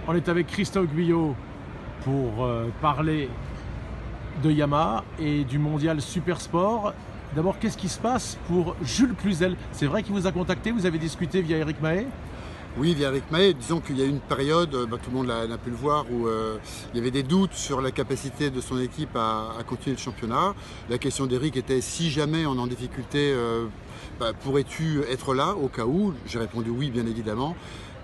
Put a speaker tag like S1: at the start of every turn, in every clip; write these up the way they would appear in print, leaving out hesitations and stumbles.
S1: On est avec Christophe Guyot pour parler de Yamaha et du mondial Super Sport. D'abord, qu'est-ce qui se passe pour Jules Cluzel? C'est vrai qu'il vous a contacté, vous avez discuté via Eric Mahé?
S2: Oui, via Eric Mahé. Disons qu'il y a eu une période, tout le monde a pu le voir, où il y avait des doutes sur la capacité de son équipe à continuer le championnat. La question d'Eric était: si jamais on est en difficulté, pourrais-tu être là au cas où? J'ai répondu oui, bien évidemment.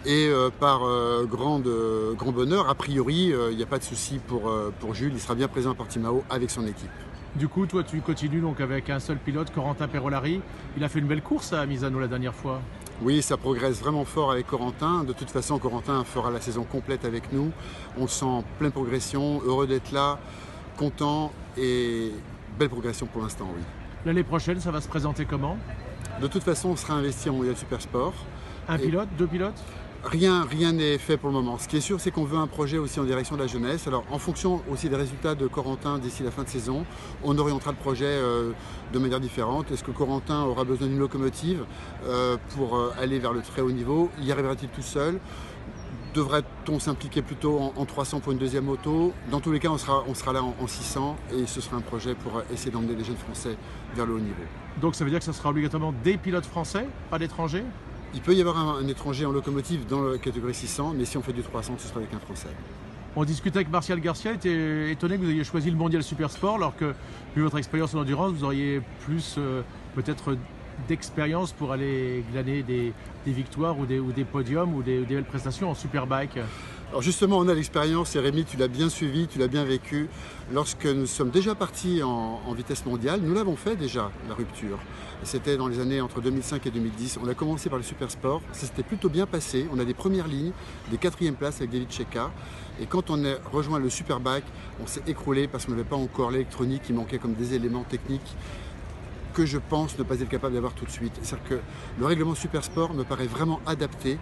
S2: Et par grand bonheur, a priori, il n'y a pas de souci pour Jules. Il sera bien présent à Portimao avec son équipe.
S1: Du coup, toi, tu continues donc avec un seul pilote, Corentin Perolari. Il a fait une belle course à Misano la dernière fois.
S2: Oui, ça progresse vraiment fort avec Corentin. De toute façon, Corentin fera la saison complète avec nous. On le sent en pleine progression, heureux d'être là, content et belle progression pour l'instant, oui.
S1: L'année prochaine, ça va se présenter comment?
S2: De toute façon, on sera investi en mondial Super Sport.
S1: Un pilote, deux pilotes?
S2: Rien n'est fait pour le moment. Ce qui est sûr, c'est qu'on veut un projet aussi en direction de la jeunesse. Alors, en fonction aussi des résultats de Corentin d'ici la fin de saison, on orientera le projet de manière différente. Est-ce que Corentin aura besoin d'une locomotive pour aller vers le très haut niveau? Y arrivera-t-il tout seul? Devrait-on s'impliquer plutôt en 300 pour une deuxième moto? Dans tous les cas, on sera là en 600 et ce sera un projet pour essayer d'emmener les jeunes Français vers le haut niveau.
S1: Donc ça veut dire que ça sera obligatoirement des pilotes français, pas d'étrangers?
S2: Il peut y avoir un étranger en locomotive dans la catégorie 600, mais si on fait du 300, ce sera avec un Français.
S1: On discutait avec Martial Garcia, il était étonné que vous ayez choisi le mondial Super Sport, alors que, vu votre expérience en endurance, vous auriez plus peut-être d'expérience pour aller glaner des victoires ou des podiums ou des belles prestations en Superbike.
S2: Alors justement, on a l'expérience, et Rémi, tu l'as bien suivi, tu l'as bien vécu. Lorsque nous sommes déjà partis en vitesse mondiale, nous l'avons fait déjà, la rupture. C'était dans les années entre 2005 et 2010. On a commencé par le Super Sport, ça s'était plutôt bien passé. On a des premières lignes, des quatrièmes places avec David Cheka. Et quand on a rejoint le Superbike, on s'est écroulé parce qu'on n'avait pas encore l'électronique, il manquait comme des éléments techniques que je pense ne pas être capable d'avoir tout de suite. C'est-à-dire que le règlement Super Sport me paraît vraiment adapté.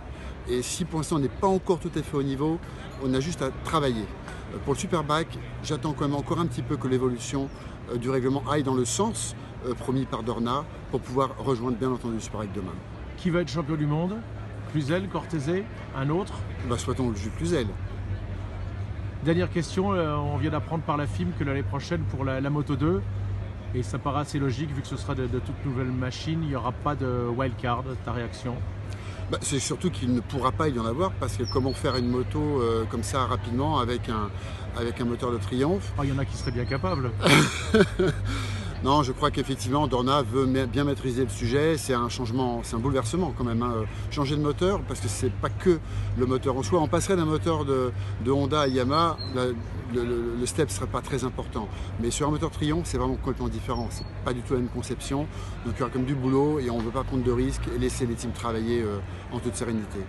S2: Et si pour l'instant on n'est pas encore tout à fait au niveau, on a juste à travailler. Pour le Superbike, j'attends quand même encore un petit peu que l'évolution du règlement aille dans le sens promis par Dorna pour pouvoir rejoindre bien entendu le Superbike demain.
S1: Qui va être champion du monde? Cluzel, Cortese, un autre?
S2: Souhaitons le Jules Cluzel.
S1: Dernière question, on vient d'apprendre par la FIM que l'année prochaine pour la Moto 2, et ça paraît assez logique vu que ce sera de toutes nouvelles machines, il n'y aura pas de wildcard. Ta réaction?
S2: C'est surtout qu'il ne pourra pas y en avoir parce que comment faire une moto comme ça rapidement avec un moteur de Triomphe?
S1: Il y en a qui seraient bien capables.
S2: Non, je crois qu'effectivement Dorna veut bien maîtriser le sujet. C'est un changement, c'est un bouleversement quand même. Changer de moteur, parce que c'est pas que le moteur en soi. On passerait d'un moteur de Honda à Yamaha, le step serait pas très important. Mais sur un moteur Triomphe, c'est vraiment complètement différent. C'est pas du tout la même conception. Donc il y aura comme du boulot et on ne veut pas prendre de risques et laisser les teams travailler en toute sérénité.